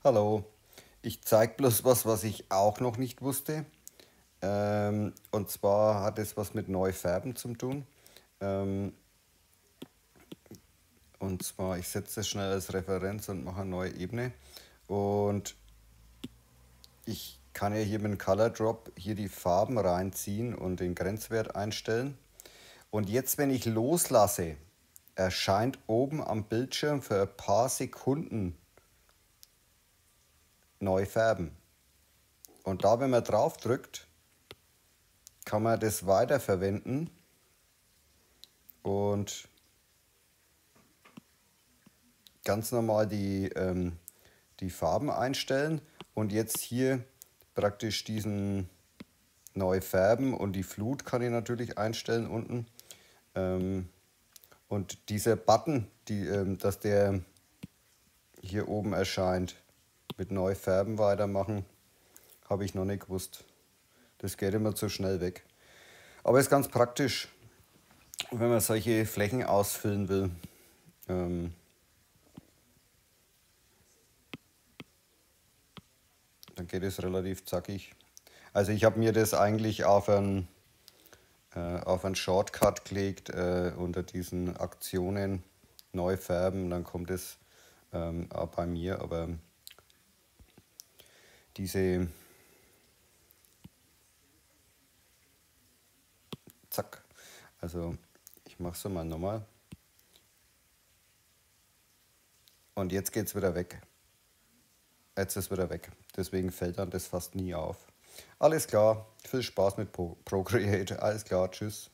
Hallo, ich zeige bloß was ich auch noch nicht wusste. Und zwar hat es was mit Neufärben zu tun. Ähm, und zwar, ich setze das schnell als Referenz und mache eine neue Ebene. Und ich kann ja hier mit dem Color Drop hier die Farben reinziehen und den Grenzwert einstellen. Und jetzt, wenn ich loslasse, erscheint oben am Bildschirm für ein paar Sekunden Neufärben. Und da, wenn man drauf drückt, kann man das weiterverwenden und ganz normal die Farben einstellen und jetzt hier praktisch diesen neu färben und die Flut kann ich natürlich einstellen unten. Und dieser Button, dass der hier oben erscheint, mit neu färben weitermachen, habe ich noch nicht gewusst. Das geht immer zu schnell weg. Aber ist ganz praktisch, wenn man solche Flächen ausfüllen will. Dann geht es relativ zackig. Also ich habe mir das eigentlich auf einen Shortcut gelegt unter diesen Aktionen neu färben. Dann kommt es auch bei mir, aber diese zack. Also ich mache es mal nochmal. Und jetzt geht es wieder weg. Jetzt ist es wieder weg. Deswegen fällt dann das fast nie auf. Alles klar. Viel Spaß mit Procreate. Alles klar. Tschüss.